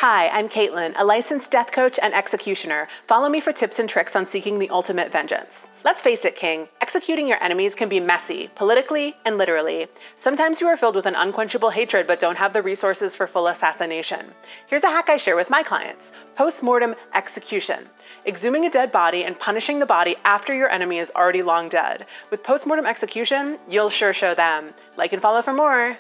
Hi, I'm Caitlin, a licensed death coach and executioner. Follow me for tips and tricks on seeking the ultimate vengeance. Let's face it, King, executing your enemies can be messy, politically and literally. Sometimes you are filled with an unquenchable hatred but don't have the resources for full assassination. Here's a hack I share with my clients: post-mortem execution. Exhuming a dead body and punishing the body after your enemy is already long dead. With post-mortem execution, you'll sure show them. Like and follow for more.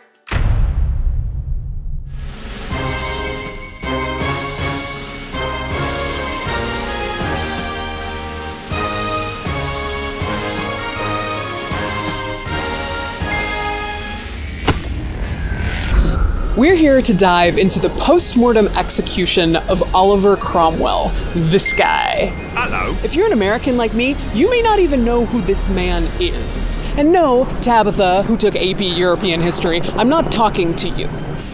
We're here to dive into the post-mortem execution of Oliver Cromwell, this guy. Hello. If you're an American like me, you may not even know who this man is. And no, Tabitha, who took AP European history, I'm not talking to you.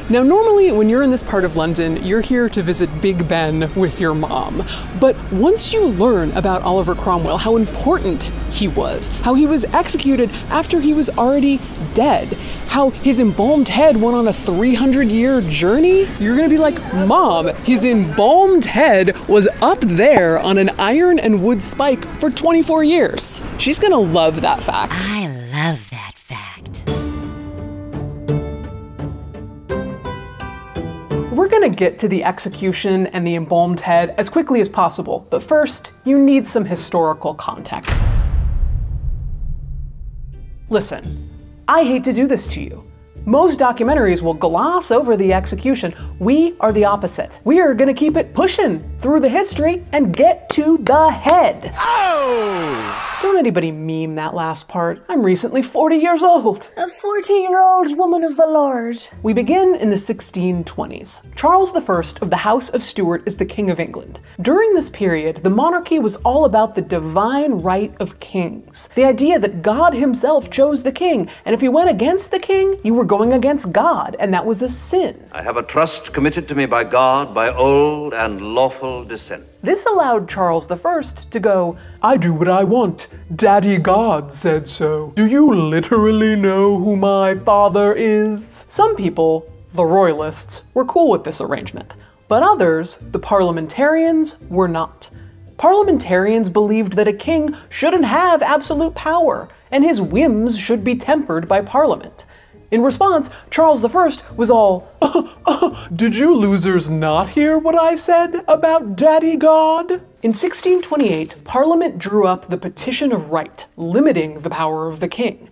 Now, normally when you're in this part of London, you're here to visit Big Ben with your mom. But once you learn about Oliver Cromwell, how important he was, how he was executed after he was already dead, how his embalmed head went on a 300-year journey, you're gonna be like, Mom, his embalmed head was up there on an iron and wood spike for 24 years. She's gonna love that fact. I love that fact. We're gonna get to the execution and the embalmed head as quickly as possible, but first, you need some historical context. Listen, I hate to do this to you. Most documentaries will gloss over the execution. We are the opposite. We are gonna keep it pushing through the history and get to the head. Oh! Don't anybody meme that last part. I'm recently 40 years old. A 40-year-old woman of the Lord. We begin in the 1620s. Charles I of the House of Stuart is the King of England. During this period, the monarchy was all about the divine right of kings. The idea that God himself chose the king, and if you went against the king, you were going against God, and that was a sin. I have a trust committed to me by God by old and lawful descent. This allowed Charles I to go, I do what I want. Daddy God said so. Do you literally know who my father is? Some people, the royalists, were cool with this arrangement, but others, the parliamentarians, were not. Parliamentarians believed that a king shouldn't have absolute power, and his whims should be tempered by Parliament. In response, Charles I was all, did you losers not hear what I said about Daddy God? In 1628, Parliament drew up the Petition of Right, limiting the power of the king.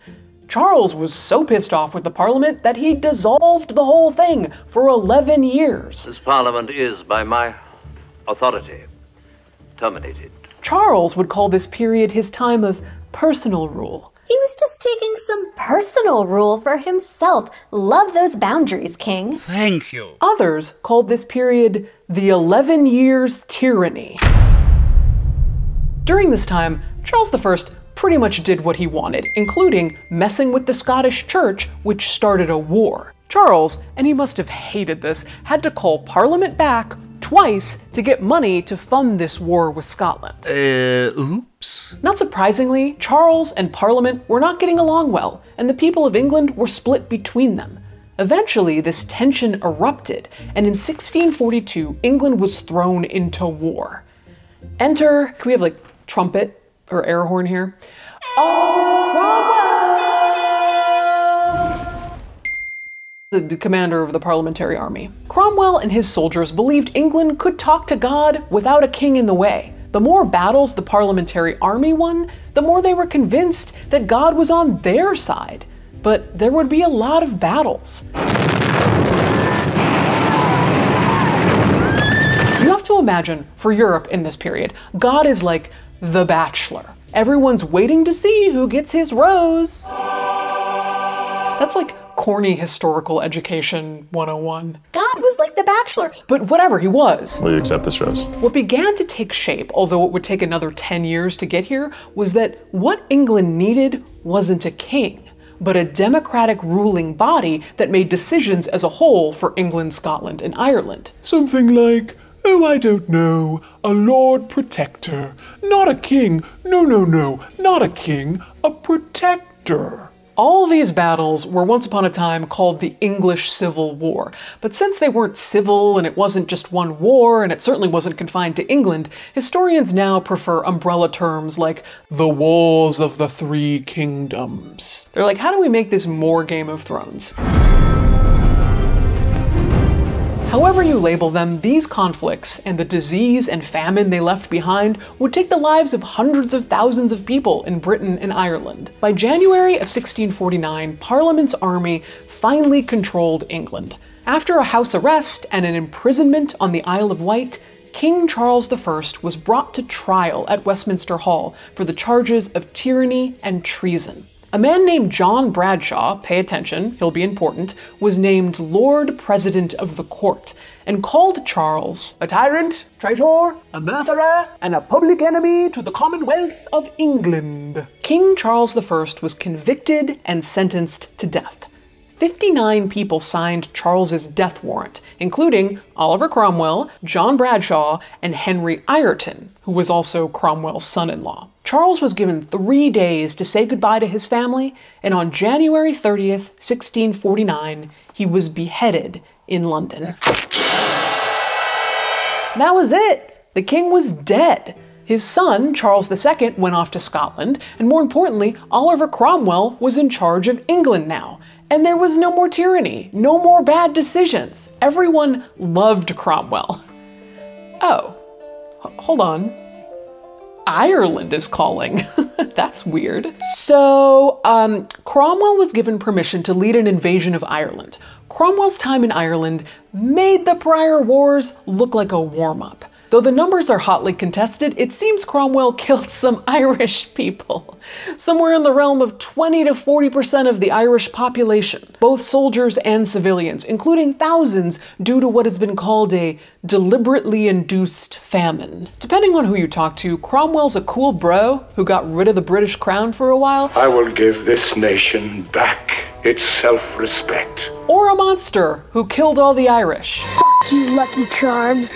Charles was so pissed off with the Parliament that he dissolved the whole thing for 11 years. This Parliament is, by my authority, terminated. Charles would call this period his time of personal rule. He was just taking some personal rule for himself. Love those boundaries, King. Thank you. Others called this period the 11 Years' Tyranny. During this time, Charles I pretty much did what he wanted, including messing with the Scottish Church, which started a war. Charles, and he must have hated this, had to call Parliament back twice to get money to fund this war with Scotland. Oops. Not surprisingly, Charles and Parliament were not getting along well, and the people of England were split between them. Eventually, this tension erupted, and in 1642, England was thrown into war. Enter, can we have like trumpet or air horn here? The commander of the parliamentary army. Cromwell and his soldiers believed England could talk to God without a king in the way. The more battles the parliamentary army won, the more they were convinced that God was on their side. But there would be a lot of battles. You have to imagine, for Europe in this period, God is like the Bachelor. Everyone's waiting to see who gets his rose. That's like corny historical education 101. God was like the Bachelor. But whatever, he was. Will you accept this rose? What began to take shape, although it would take another 10 years to get here, was that what England needed wasn't a king, but a democratic ruling body that made decisions as a whole for England, Scotland, and Ireland. Something like, oh, I don't know, a Lord Protector. Not a king. No, not a king, a protector. All these battles were once upon a time called the English Civil War, but since they weren't civil and it wasn't just one war and it certainly wasn't confined to England, historians now prefer umbrella terms like The Wars of the Three Kingdoms. They're like, how do we make this more Game of Thrones? However you label them, these conflicts and the disease and famine they left behind would take the lives of hundreds of thousands of people in Britain and Ireland. By January of 1649, Parliament's army finally controlled England. After a house arrest and an imprisonment on the Isle of Wight, King Charles I was brought to trial at Westminster Hall for the charges of tyranny and treason. A man named John Bradshaw, pay attention, he'll be important, was named Lord President of the Court and called Charles a tyrant, traitor, a murderer, and a public enemy to the Commonwealth of England. King Charles I was convicted and sentenced to death. 59 people signed Charles's death warrant, including Oliver Cromwell, John Bradshaw, and Henry Ireton, who was also Cromwell's son-in-law. Charles was given 3 days to say goodbye to his family, and on January 30th, 1649, he was beheaded in London. That was it! The king was dead. His son, Charles II, went off to Scotland, and more importantly, Oliver Cromwell was in charge of England now. And there was no more tyranny, no more bad decisions. Everyone loved Cromwell. Oh, hold on. Ireland is calling. That's weird. So, Cromwell was given permission to lead an invasion of Ireland. Cromwell's time in Ireland made the prior wars look like a warm-up. Though the numbers are hotly contested, it seems Cromwell killed some Irish people. Somewhere in the realm of 20 to 40% of the Irish population, both soldiers and civilians, including thousands due to what has been called a deliberately induced famine. Depending on who you talk to, Cromwell's a cool bro who got rid of the British crown for a while. I will give this nation back its self-respect. Or a monster who killed all the Irish. F*** you, Lucky Charms.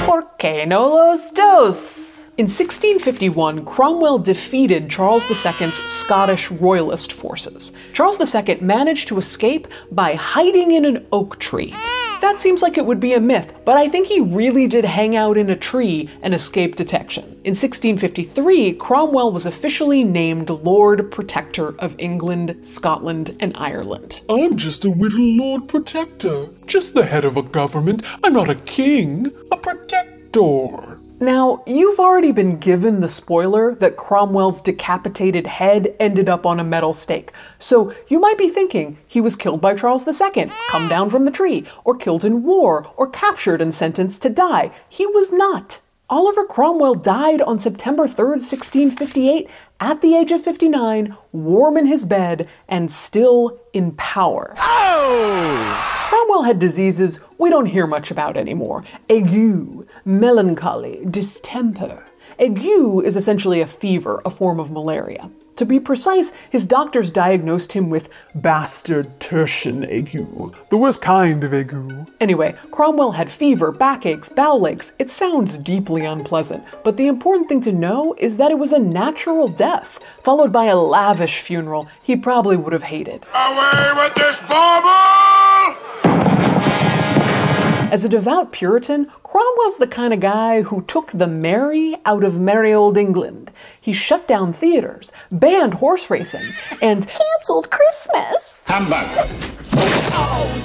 Por qué no los dos? In 1651, Cromwell defeated Charles II's Scottish royalist forces. Charles II managed to escape by hiding in an oak tree. That seems like it would be a myth, but I think he really did hang out in a tree and escape detection. In 1653, Cromwell was officially named Lord Protector of England, Scotland, and Ireland. I'm just a little Lord Protector. Just the head of a government. I'm not a king, a protector. Now, you've already been given the spoiler that Cromwell's decapitated head ended up on a metal stake. So you might be thinking he was killed by Charles II, come down from the tree, or killed in war, or captured and sentenced to die. He was not. Oliver Cromwell died on September 3rd, 1658, at the age of 59, warm in his bed, and still in power. Oh! Cromwell had diseases we don't hear much about anymore. Ague, melancholy, distemper. Ague is essentially a fever, a form of malaria. To be precise, his doctors diagnosed him with bastard tertian ague, the worst kind of ague. Anyway, Cromwell had fever, backaches, bowel aches. It sounds deeply unpleasant, but the important thing to know is that it was a natural death, followed by a lavish funeral he probably would have hated. Away with this bauble! As a devout Puritan, Cromwell's the kind of guy who took the merry out of merry old England. He shut down theaters, banned horse racing, and Cancelled Christmas.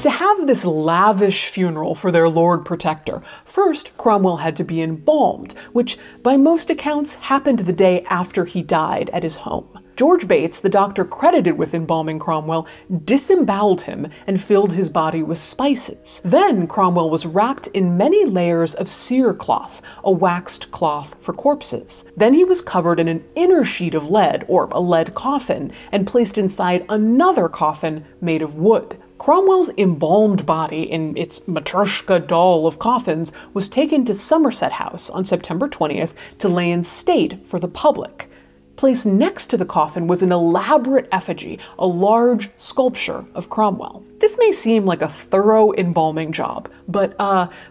to have this lavish funeral for their Lord Protector, first Cromwell had to be embalmed, which by most accounts happened the day after he died at his home. George Bates, the doctor credited with embalming Cromwell, disemboweled him and filled his body with spices. Then Cromwell was wrapped in many layers of cerecloth, a waxed cloth for corpses. Then he was covered in an inner sheet of lead, or a lead coffin, and placed inside another coffin made of wood. Cromwell's embalmed body, in its Matryoshka doll of coffins, was taken to Somerset House on September 20th to lay in state for the public. Placed next to the coffin was an elaborate effigy, a large sculpture of Cromwell. This may seem like a thorough embalming job, but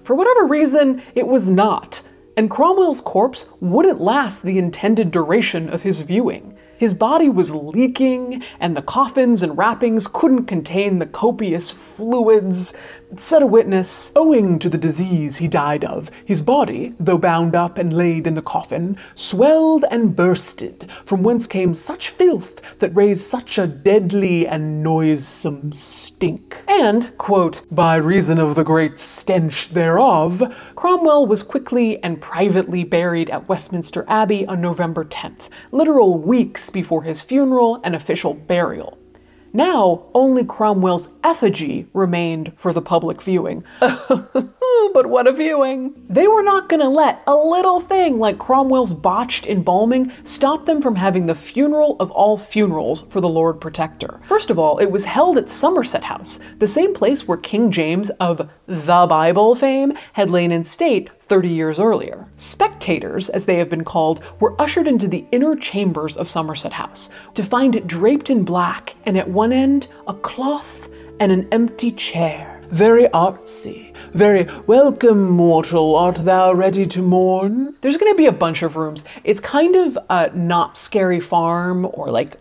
for whatever reason, it was not. And Cromwell's corpse wouldn't last the intended duration of his viewing. His body was leaking, and the coffins and wrappings couldn't contain the copious fluids. Said a witness, owing to the disease he died of, his body, though bound up and laid in the coffin, swelled and bursted, from whence came such filth that raised such a deadly and noisome stink. And, quote, by reason of the great stench thereof, Cromwell was quickly and privately buried at Westminster Abbey on November 10th, literal weeks before his funeral and official burial. Now, only Cromwell's effigy remained for the public viewing. But what a viewing! They were not gonna let a little thing like Cromwell's botched embalming stop them from having the funeral of all funerals for the Lord Protector. First of all, it was held at Somerset House, the same place where King James of the Bible fame had lain in state 30 years earlier. Spectators, as they have been called, were ushered into the inner chambers of Somerset House to find it draped in black, and at one end, a cloth and an empty chair. Very artsy. Very, welcome, mortal, art thou ready to mourn? There's gonna be a bunch of rooms. It's kind of a Not Scary Farm or like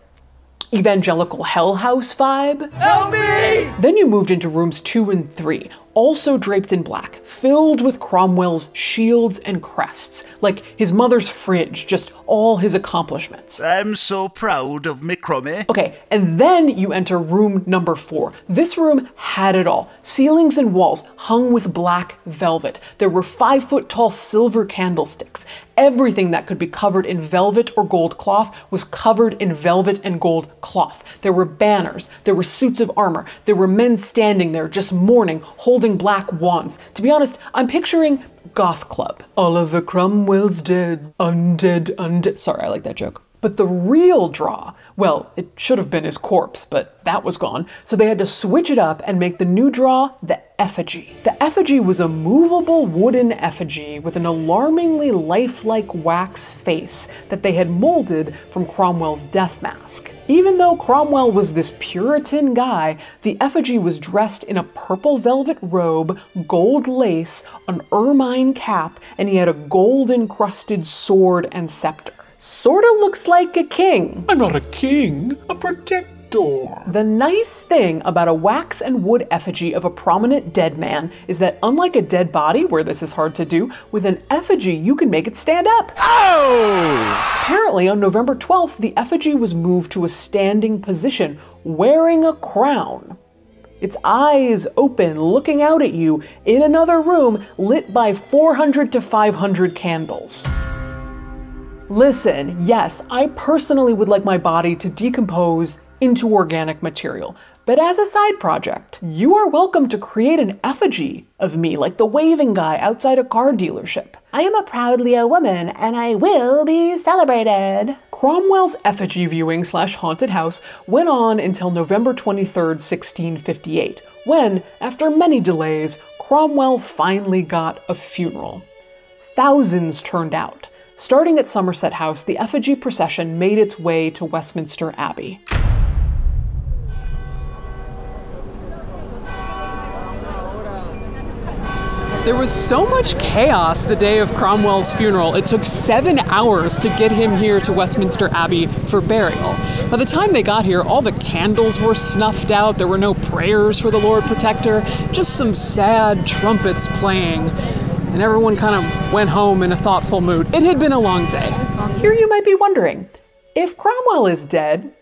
evangelical Hell House vibe. Help me! Then you moved into rooms 2 and 3, also draped in black, filled with Cromwell's shields and crests, like his mother's fridge, just all his accomplishments. I'm so proud of me crummy. Okay, and then you enter room number 4. This room had it all. Ceilings and walls hung with black velvet. There were 5-foot-tall silver candlesticks. Everything that could be covered in velvet or gold cloth was covered in velvet and gold cloth. There were banners, there were suits of armor, there were men standing there just mourning, holding black wands. To be honest, I'm picturing Goth Club. Oliver Cromwell's dead, undead, undead. Sorry, I like that joke. But the real draw, well, it should have been his corpse, but that was gone. So they had to switch it up and make the new draw the effigy. The effigy was a movable wooden effigy with an alarmingly lifelike wax face that they had molded from Cromwell's death mask. Even though Cromwell was this Puritan guy, the effigy was dressed in a purple velvet robe, gold lace, an ermine cap, and he had a gold-encrusted sword and scepter. Sorta looks like a king. I'm not a king, a protector. The nice thing about a wax and wood effigy of a prominent dead man is that unlike a dead body, where this is hard to do, with an effigy you can make it stand up. Oh! Apparently on November 12th, the effigy was moved to a standing position, wearing a crown. Its eyes open, looking out at you, in another room lit by 400 to 500 candles. Listen, yes, I personally would like my body to decompose into organic material, but as a side project, you are welcome to create an effigy of me like the waving guy outside a car dealership. I am a proud Leo woman, and I will be celebrated. Cromwell's effigy viewing / haunted house went on until November 23rd, 1658, when, after many delays, Cromwell finally got a funeral. Thousands turned out. Starting at Somerset House, the effigy procession made its way to Westminster Abbey. There was so much chaos the day of Cromwell's funeral, it took 7 hours to get him here to Westminster Abbey for burial. By the time they got here, all the candles were snuffed out, there were no prayers for the Lord Protector, just some sad trumpets playing. And everyone kind of went home in a thoughtful mood. It had been a long day. Here you might be wondering, if Cromwell is dead,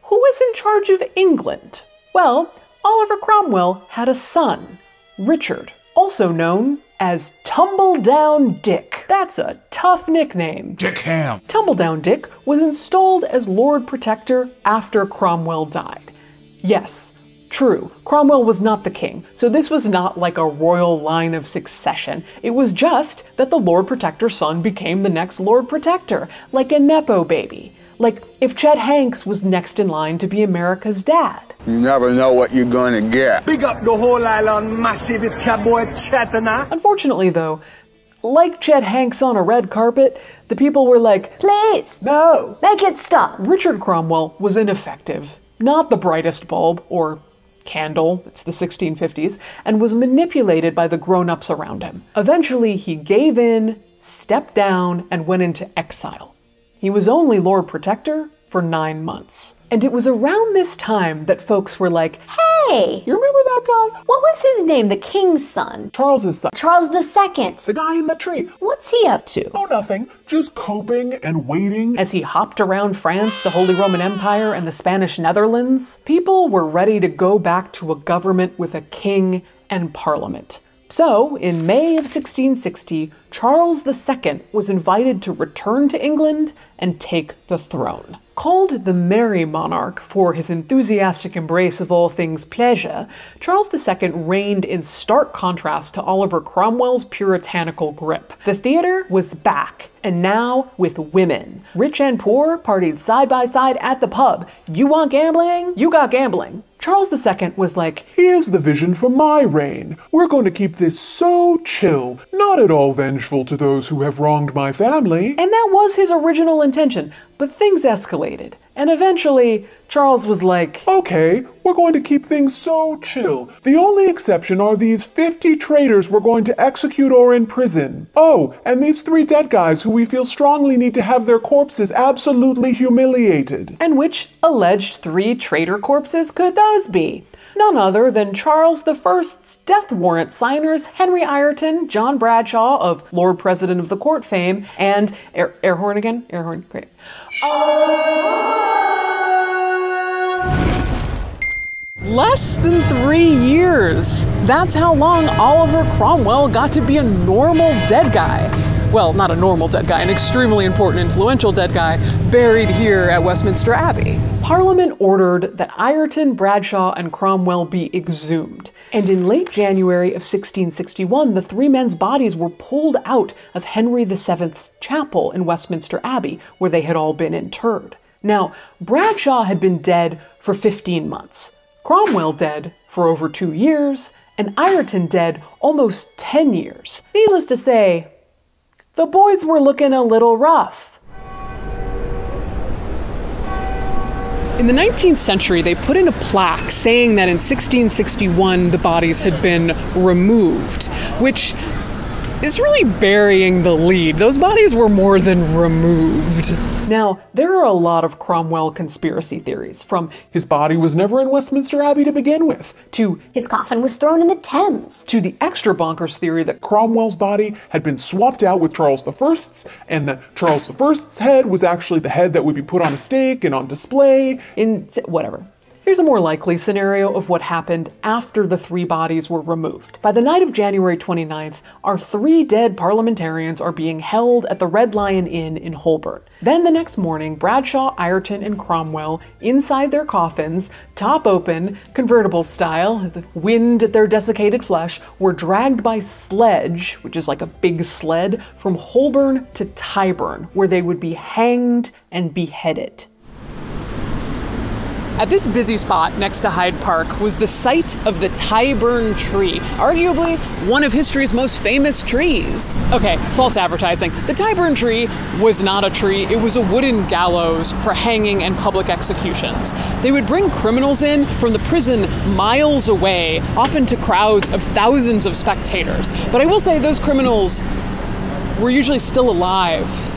who is in charge of England? Well, Oliver Cromwell had a son, Richard, also known as Tumbledown Dick. That's a tough nickname. Dick Ham. Tumbledown Dick was installed as Lord Protector after Cromwell died. Yes, true, Cromwell was not the king, so this was not like a royal line of succession. It was just that the Lord Protector's son became the next Lord Protector, like a Nepo baby. Like if Chet Hanks was next in line to be America's dad. You never know what you're gonna get. Big up the whole island, massive, it's your boy Chetana. Unfortunately though, like Chet Hanks on a red carpet, the people were like, Please, no, make it stop. Richard Cromwell was ineffective, not the brightest bulb, or candle, it's the 1650s, and was manipulated by the grown-ups around him. Eventually, he gave in, stepped down, and went into exile. He was only Lord Protector for 9 months. And it was around this time that folks were like, Hey! you remember that guy? What was his name? The king's son. Charles's son. Charles II. The guy in the tree. What's he up to? Oh, nothing. Just coping and waiting. As he hopped around France, the Holy Roman Empire, and the Spanish Netherlands, people were ready to go back to a government with a king and parliament. So, in May of 1660, Charles II was invited to return to England and take the throne. Called the Merry Monarch for his enthusiastic embrace of all things pleasure, Charles II reigned in stark contrast to Oliver Cromwell's puritanical grip. The theater was back, and now with women. Rich and poor partied side by side at the pub. You want gambling? You got gambling. Charles II was like, Here's the vision for my reign. We're going to keep this so chill, not at all vengeful to those who have wronged my family. and that was his original intention, but things escalated. And eventually, Charles was like, Okay, we're going to keep things so chill. The only exception are these 50 traitors we're going to execute or imprison. Oh, and these 3 dead guys who we feel strongly need to have their corpses absolutely humiliated. and which alleged 3 traitor corpses could those be? None other than Charles I's death warrant signers Henry Ireton, John Bradshaw of Lord President of the Court fame, and air horn again? Air horn, great. Less than 3 years. That's how long Oliver Cromwell got to be a normal dead guy. Well, not a normal dead guy, an extremely important, influential dead guy, buried here at Westminster Abbey. Parliament ordered that Ireton, Bradshaw, and Cromwell be exhumed. And in late January of 1661, the 3 men's bodies were pulled out of Henry VII's chapel in Westminster Abbey, where they had all been interred. Now, Bradshaw had been dead for 15 months. Cromwell dead for over 2 years, and Ireton dead almost 10 years. Needless to say, the boys were looking a little rough. In the 19th century, they put in a plaque saying that in 1661 the bodies had been removed, which is really burying the lead. Those bodies were more than removed. Now, there are a lot of Cromwell conspiracy theories, from His body was never in Westminster Abbey to begin with, to His coffin was thrown in the Thames. to the extra bonkers theory that Cromwell's body had been swapped out with Charles I's, and that Charles I's head was actually the head that would be put on a stake and on display. whatever. Here's a more likely scenario of what happened after the 3 bodies were removed. By the night of January 29th, our 3 dead parliamentarians are being held at the Red Lion Inn in Holborn. Then the next morning, Bradshaw, Ireton, and Cromwell, inside their coffins, top open, convertible style, the wind at their desiccated flesh, were dragged by sledge, which is like a big sled, from Holborn to Tyburn, where they would be hanged and beheaded. At this busy spot next to Hyde Park was the site of the Tyburn tree, arguably one of history's most famous trees. Okay, false advertising. The Tyburn tree was not a tree, it was a wooden gallows for hanging and public executions. They would bring criminals in from the prison miles away, often to crowds of thousands of spectators. But I will say those criminals were usually still alive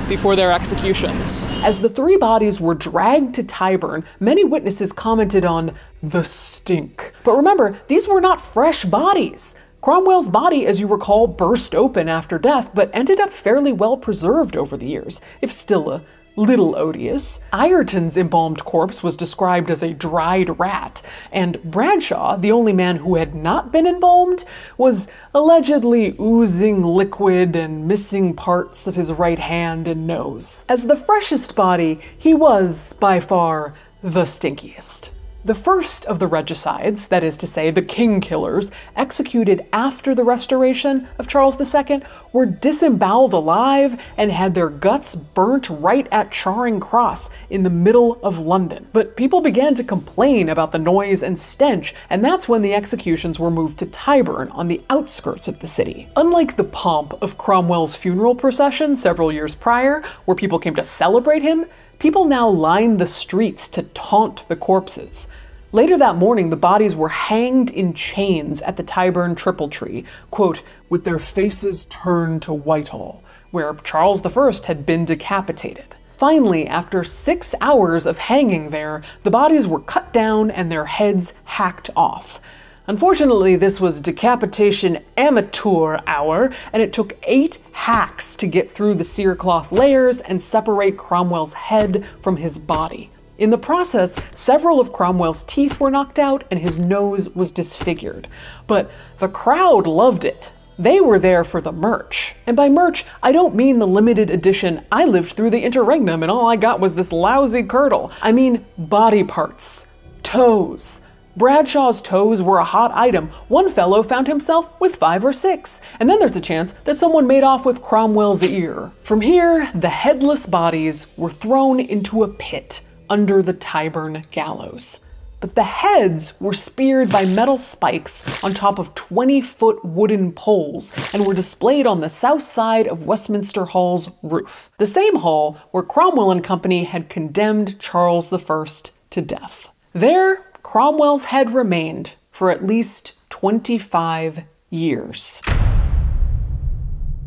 before their executions. As the 3 bodies were dragged to Tyburn, many witnesses commented on the stink. But remember, these were not fresh bodies. Cromwell's body, as you recall, burst open after death, but ended up fairly well preserved over the years, if still a little odious. Ireton's embalmed corpse was described as a dried rat, and Bradshaw, the only man who had not been embalmed, was allegedly oozing liquid and missing parts of his right hand and nose. As the freshest body, he was, by far, the stinkiest. The first of the regicides, that is to say, the king killers, executed after the restoration of Charles II, were disemboweled alive and had their guts burnt right at Charing Cross in the middle of London. But people began to complain about the noise and stench, and that's when the executions were moved to Tyburn on the outskirts of the city. Unlike the pomp of Cromwell's funeral procession several years prior, where people came to celebrate him, people now lined the streets to taunt the corpses. Later that morning, the bodies were hanged in chains at the Tyburn Triple Tree, quote, with their faces turned to Whitehall, where Charles I had been decapitated. Finally, after 6 hours of hanging there, the bodies were cut down and their heads hacked off. Unfortunately, this was decapitation amateur hour, and it took 8 hacks to get through the cerecloth layers and separate Cromwell's head from his body. In the process, several of Cromwell's teeth were knocked out and his nose was disfigured. But the crowd loved it. They were there for the merch. And by merch, I don't mean the limited edition "I lived through the interregnum and all I got was this lousy curdle." I mean body parts. Toes. Bradshaw's toes were a hot item. One fellow found himself with 5 or 6. And then there's a chance that someone made off with Cromwell's ear. From here, the headless bodies were thrown into a pit under the Tyburn gallows. But the heads were speared by metal spikes on top of 20-foot wooden poles and were displayed on the south side of Westminster Hall's roof, the same hall where Cromwell and company had condemned Charles I to death. There, Cromwell's head remained for at least 25 years.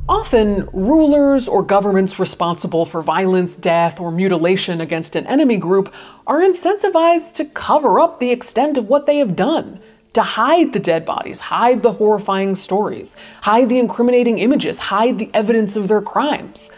Often, rulers or governments responsible for violence, death, or mutilation against an enemy group are incentivized to cover up the extent of what they have done, to hide the dead bodies, hide the horrifying stories, hide the incriminating images, hide the evidence of their crimes.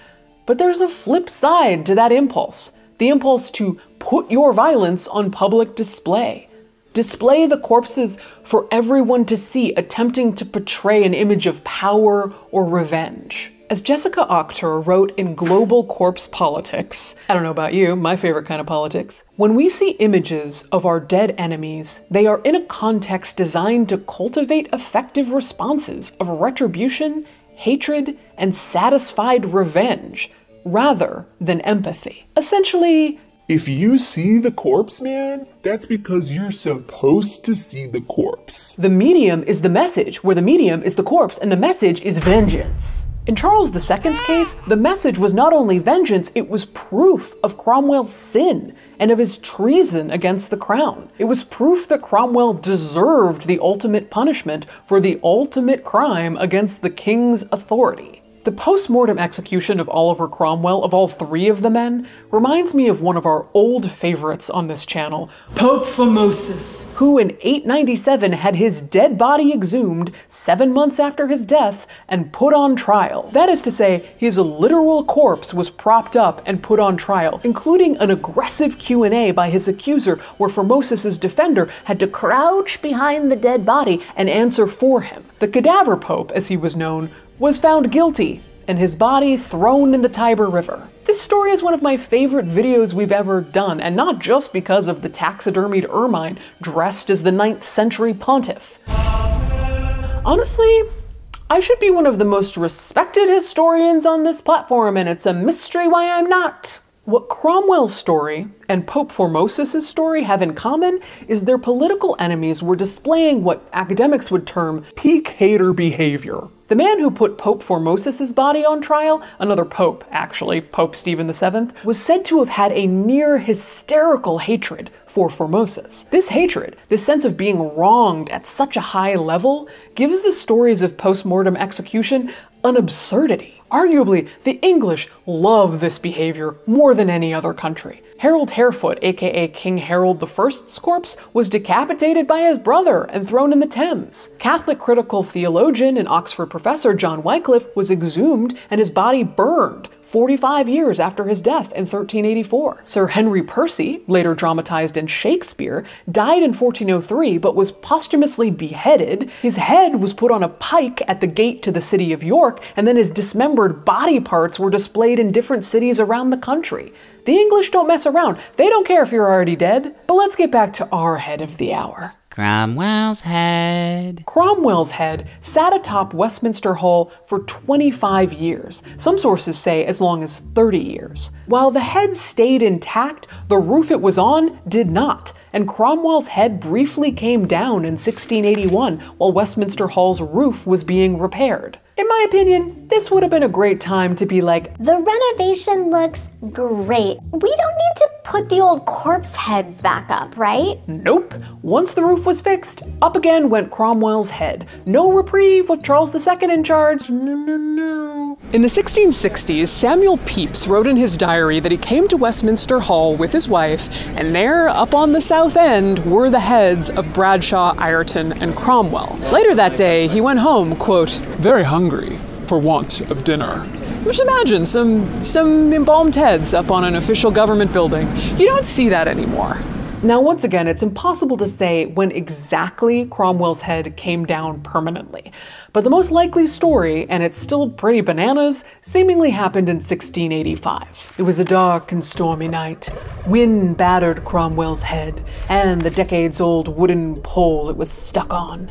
But there's a flip side to that impulse, the impulse to put your violence on public display. Display the corpses for everyone to see, attempting to portray an image of power or revenge. As Jessica Octor wrote in Global Corpse Politics, I don't know about you, my favorite kind of politics, when we see images of our dead enemies, they are in a context designed to cultivate effective responses of retribution, hatred, and satisfied revenge, rather than empathy. Essentially, if you see the corpse, man, that's because you're supposed to see the corpse. The medium is the message, where the medium is the corpse, and the message is vengeance. In Charles II's case, the message was not only vengeance, it was proof of Cromwell's sin and of his treason against the crown. It was proof that Cromwell deserved the ultimate punishment for the ultimate crime against the king's authority. The post-mortem execution of Oliver Cromwell, of all 3 of the men, reminds me of one of our old favorites on this channel, Pope Formosus, who in 897 had his dead body exhumed 7 months after his death and put on trial. That is to say, his literal corpse was propped up and put on trial, including an aggressive Q&A by his accuser where Formosus's defender had to crouch behind the dead body and answer for him. The cadaver pope, as he was known, was found guilty and his body thrown in the Tiber River. This story is one of my favorite videos we've ever done, and not just because of the taxidermied ermine dressed as the 9th century pontiff. Honestly, I should be one of the most respected historians on this platform, and it's a mystery why I'm not. What Cromwell's story and Pope Formosus's story have in common is their political enemies were displaying what academics would term peak hater behavior. The man who put Pope Formosus's body on trial, another pope actually, Pope Stephen VII, was said to have had a near hysterical hatred for Formosus. This hatred, this sense of being wronged at such a high level, gives the stories of post-mortem execution an absurdity. Arguably, the English love this behavior more than any other country. Harold Harefoot, aka King Harold I's corpse, was decapitated by his brother and thrown in the Thames. Catholic critical theologian and Oxford professor John Wycliffe was exhumed and his body burned 45 years after his death in 1384. Sir Henry Percy, later dramatized in Shakespeare, died in 1403 but was posthumously beheaded. His head was put on a pike at the gate to the city of York, and then his dismembered body parts were displayed in different cities around the country. The English don't mess around. They don't care if you're already dead. But let's get back to our head of the hour. Cromwell's head. Cromwell's head sat atop Westminster Hall for 25 years. Some sources say as long as 30 years. While the head stayed intact, the roof it was on did not, and Cromwell's head briefly came down in 1681 while Westminster Hall's roof was being repaired. In my opinion, this would have been a great time to be like, the renovation looks great. We don't need to put the old corpse heads back up, right? nope. Once the roof was fixed, up again went Cromwell's head. No reprieve with Charles II in charge. No. In the 1660s, Samuel Pepys wrote in his diary that he came to Westminster Hall with his wife, and there, up on the south end, were the heads of Bradshaw, Ireton, and Cromwell. Later that day, he went home, quote, very hungry for want of dinner. Just imagine some embalmed heads up on an official government building. You don't see that anymore. Now, once again, it's impossible to say when exactly Cromwell's head came down permanently. But the most likely story, and it's still pretty bananas, seemingly happened in 1685. It was a dark and stormy night. Wind battered Cromwell's head and the decades-old wooden pole it was stuck on.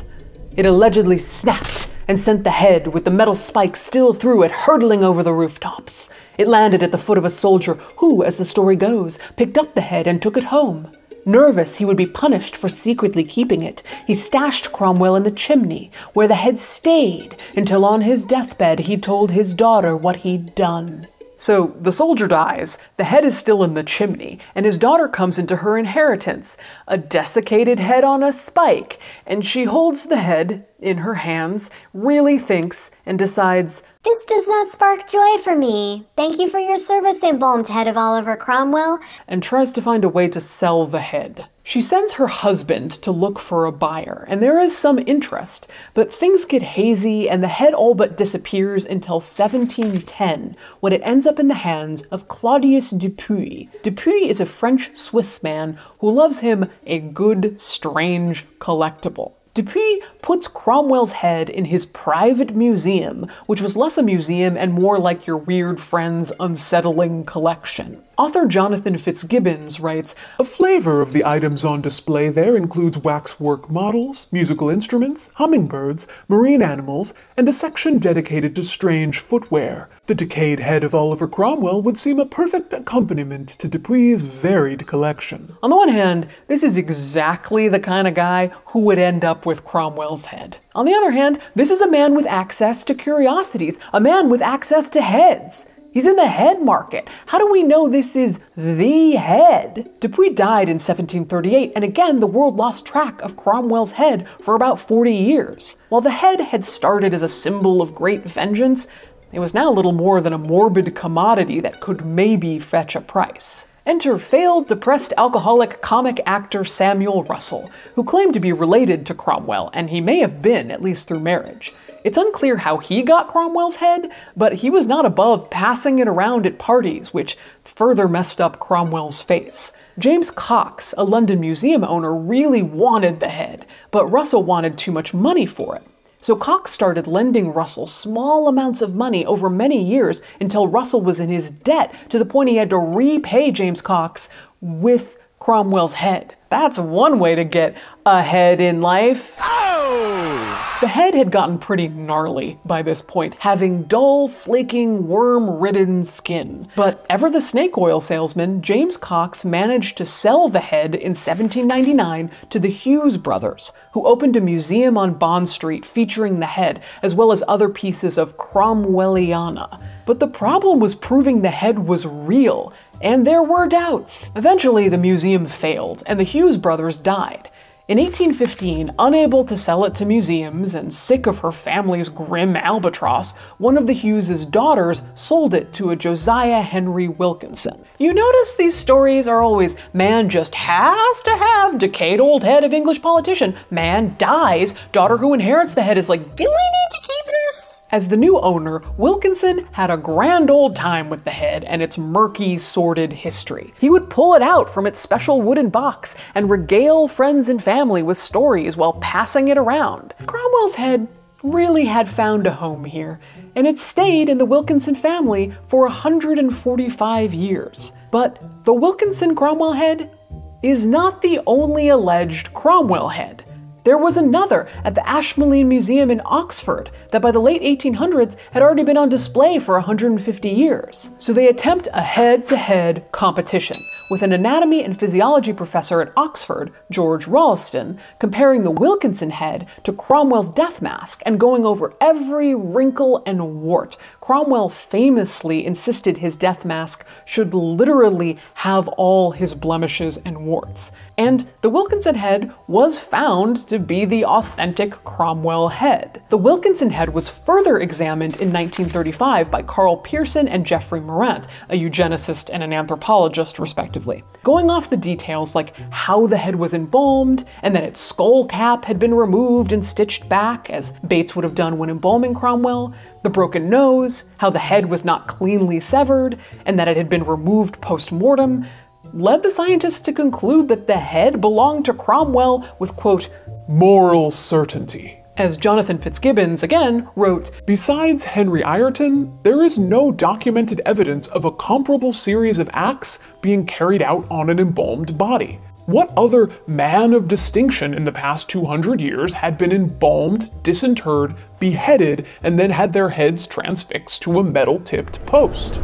It allegedly snapped and sent the head with the metal spikes still through it hurtling over the rooftops. It landed at the foot of a soldier who, as the story goes, picked up the head and took it home. Nervous he would be punished for secretly keeping it, he stashed Cromwell in the chimney, where the head stayed until on his deathbed he told his daughter what he'd done. So the soldier dies, the head is still in the chimney, and his daughter comes into her inheritance, a desiccated head on a spike, and she holds the head in her hands, really thinks, and decides, this does not spark joy for me. Thank you for your service, embalmed head of Oliver Cromwell. And tries to find a way to sell the head. She sends her husband to look for a buyer, and there is some interest, but things get hazy and the head all but disappears until 1710, when it ends up in the hands of Claudius Dupuy. Dupuy is a French-Swiss man who loves him a good, strange collectible. Dupuy puts Cromwell's head in his private museum, which was less a museum and more like your weird friend's unsettling collection. Author Jonathan Fitzgibbons writes, a flavor of the items on display there includes waxwork models, musical instruments, hummingbirds, marine animals, and a section dedicated to strange footwear. The decayed head of Oliver Cromwell would seem a perfect accompaniment to Dupuy's varied collection. On the one hand, this is exactly the kind of guy who would end up with Cromwell's head. On the other hand, this is a man with access to curiosities, a man with access to heads. He's in the head market. How do we know this is the head? Dupuy died in 1738, and again the world lost track of Cromwell's head for about 40 years. While the head had started as a symbol of great vengeance, it was now little more than a morbid commodity that could maybe fetch a price. Enter failed, depressed, alcoholic comic actor Samuel Russell, who claimed to be related to Cromwell, and he may have been, at least through marriage. It's unclear how he got Cromwell's head, but he was not above passing it around at parties, which further messed up Cromwell's face. James Cox, a London museum owner, really wanted the head, but Russell wanted too much money for it. So Cox started lending Russell small amounts of money over many years until Russell was in his debt to the point he had to repay James Cox with Cromwell's head. That's one way to get ahead in life. Oh! The head had gotten pretty gnarly by this point, having dull, flaking, worm-ridden skin. But ever the snake oil salesman, James Cox managed to sell the head in 1799 to the Hughes brothers, who opened a museum on Bond Street featuring the head, as well as other pieces of Cromwelliana. But the problem was proving the head was real, and there were doubts. Eventually, the museum failed, and the Hughes brothers died. In 1815, unable to sell it to museums and sick of her family's grim albatross, one of the Hughes' daughters sold it to a Josiah Henry Wilkinson. You notice these stories are always, man just has to have decayed old head of English politician, man dies, daughter who inherits the head is like, do we need to keep this? As the new owner, Wilkinson had a grand old time with the head and its murky, sordid history. He would pull it out from its special wooden box and regale friends and family with stories while passing it around. Cromwell's head really had found a home here, and it stayed in the Wilkinson family for 145 years. But the Wilkinson Cromwell head is not the only alleged Cromwell head. There was another at the Ashmolean Museum in Oxford that by the late 1800s had already been on display for 150 years. So they attempt a head-to-head competition, with an anatomy and physiology professor at Oxford, George Rolleston, comparing the Wilkinson head to Cromwell's death mask and going over every wrinkle and wart. Cromwell famously insisted his death mask should literally have all his blemishes and warts. And the Wilkinson head was found to be the authentic Cromwell head. The Wilkinson head was further examined in 1935 by Carl Pearson and Geoffrey Morant, a eugenicist and an anthropologist, respectively. Going off the details like how the head was embalmed, and that its skull cap had been removed and stitched back, as Bates would have done when embalming Cromwell, the broken nose, how the head was not cleanly severed, and that it had been removed post-mortem, led the scientists to conclude that the head belonged to Cromwell with, quote, moral certainty. As Jonathan Fitzgibbons, again, wrote, besides Henry Ireton, there is no documented evidence of a comparable series of acts being carried out on an embalmed body. What other man of distinction in the past 200 years had been embalmed, disinterred, beheaded, and then had their heads transfixed to a metal-tipped post?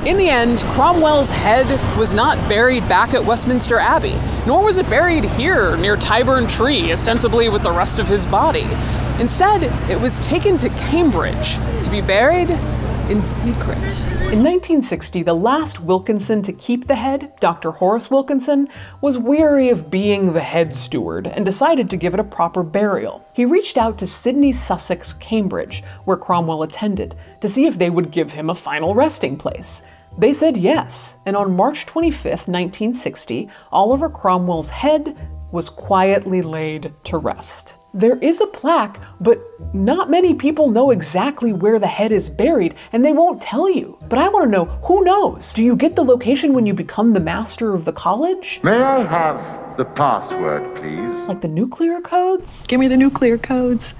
In the end, Cromwell's head was not buried back at Westminster Abbey, nor was it buried here near Tyburn Tree, ostensibly with the rest of his body. Instead, it was taken to Cambridge to be buried in secret. In 1960, the last Wilkinson to keep the head, Dr. Horace Wilkinson, was weary of being the head steward and decided to give it a proper burial. He reached out to Sidney Sussex, Cambridge, where Cromwell attended, to see if they would give him a final resting place. They said yes, and on March 25, 1960, Oliver Cromwell's head was quietly laid to rest. There is a plaque, but not many people know exactly where the head is buried, and they won't tell you. But I want to know, who knows? Do you get the location when you become the master of the college? May I have the password, please? Like the nuclear codes? Give me the nuclear codes.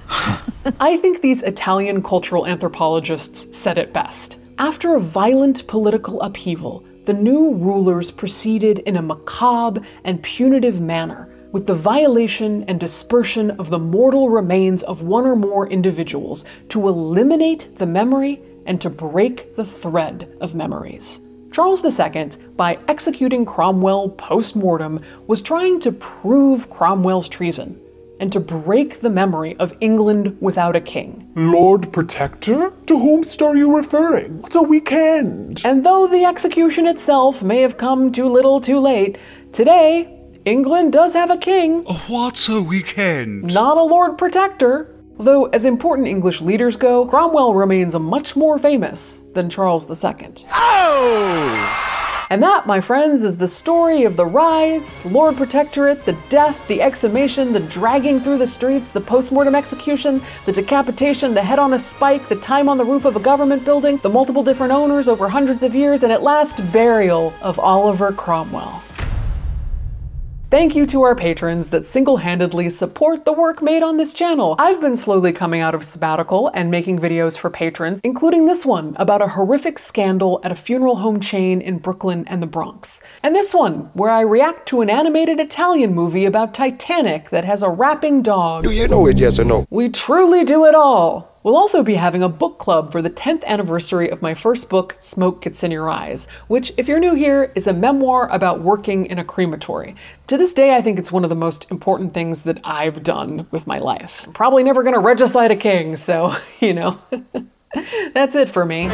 I think these Italian cultural anthropologists said it best. After a violent political upheaval, the new rulers proceeded in a macabre and punitive manner, with the violation and dispersion of the mortal remains of one or more individuals to eliminate the memory and to break the thread of memories. Charles II, by executing Cromwell post-mortem, was trying to prove Cromwell's treason and to break the memory of England without a king. Lord Protector? To whomst are you referring? It's a weekend. And though the execution itself may have come too little too late, today, England does have a king. What's a weekend? Not a Lord Protector. Though, as important English leaders go, Cromwell remains much more famous than Charles II. Oh! And that, my friends, is the story of the rise, Lord Protectorate, the death, the exhumation, the dragging through the streets, the post-mortem execution, the decapitation, the head on a spike, the time on the roof of a government building, the multiple different owners over hundreds of years, and at last, burial of Oliver Cromwell. Thank you to our patrons that single-handedly support the work made on this channel. I've been slowly coming out of sabbatical and making videos for patrons, including this one about a horrific scandal at a funeral home chain in Brooklyn and the Bronx. And this one, where I react to an animated Italian movie about Titanic that has a rapping dog. Do you know it, yes or no? We truly do it all. We'll also be having a book club for the 10th anniversary of my first book, Smoke Gets in Your Eyes, which, if you're new here, is a memoir about working in a crematory. To this day, I think it's one of the most important things that I've done with my life. I'm probably never gonna regicide a king, so, you know, that's it for me.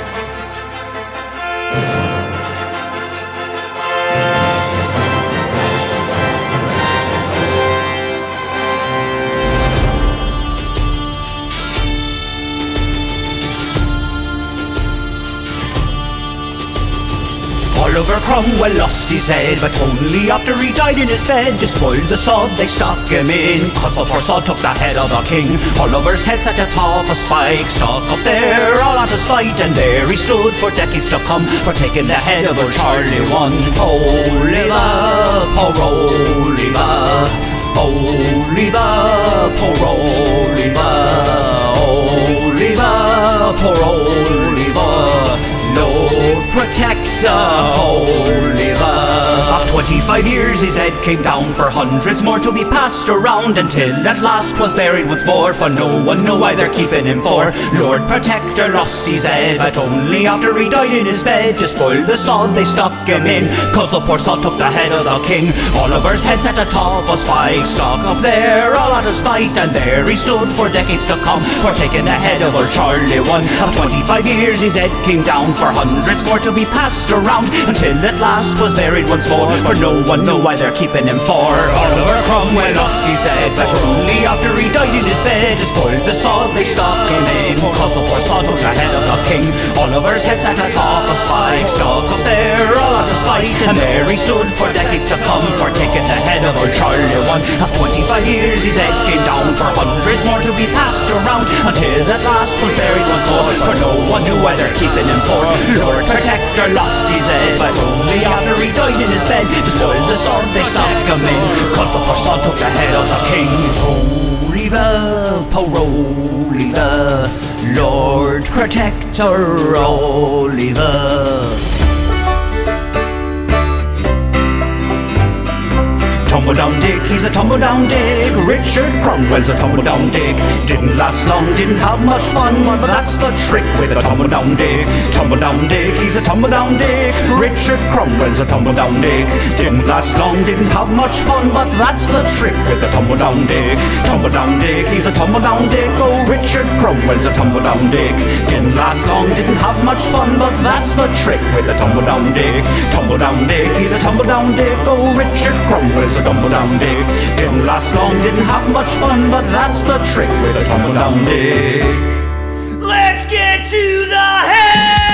Oliver Cromwell lost his head, but only after he died in his bed. To spoil the sod they stuck him in, cause the poor sod took the head of the king. Oliver's head sat atop a spike, stuck up there all out of spite, and there he stood for decades to come, for taking the head of old Charlie I. Oliver, poor Oliver, Oliver, poor Oliver, Oliver, poor Oliver, Lord Protector Oliver. Of 25 years his head came down, for hundreds more to be passed around, until at last was buried once more, for no one knew why they're keeping him for. Lord Protector lost his head, but only after he died in his bed. To spoil the sod they stuck him in, cause the poor sod took the head of the king. Oliver's head sat atop a spike, stuck up there all out of spite, and there he stood for decades to come, for taking the head of old Charlie I. Of 25 years his head came down, for hundreds more to be passed around, until at last was buried once more, for no one knew why they're keeping him for. Oliver Cromwell lost his head, but only after he died in his bed. To spoil the sod they stuck him in, cause the poor sod took the head of the king. Oliver's head sat atop a spike, stuck up there all out of spite, and there he stood for decades to come, for taking the head of old Charlie I. Of 25 years his head came down, for hundreds more to be passed around, until at last was buried once more, for no one knew why they're keeping him for. Lord Protector lost his head, but only after he died in his bed. To spoil the sod they stuck him in, cause the poor sod took the head of the king. Oliver, Lord Protector Oliver. Tumble-down Dick, he's a tumble-down Dick. Richard Cromwell's a tumble-down Dick. Didn't last long, didn't have much fun, but that's the trick with a tumble-down Dick. Tumble-down Dick, he's a tumble-down Dick. Richard Cromwell's a tumble-down Dick. Didn't last long, didn't have much fun, but that's the trick with a tumble-down Dick. Tumble-down Dick, he's a tumble-down Dick. Oh, Richard Cromwell's a tumble-down Dick. Didn't last long, didn't have much fun, but that's the trick with a tumble-down Dick. Tumble-down Dick, he's a tumble-down Dick. Oh, Richard Cromwell's a tumble-down Dick. Didn't last long, didn't have much fun, but that's the trick with a tumble-down Dick. Let's get to the head!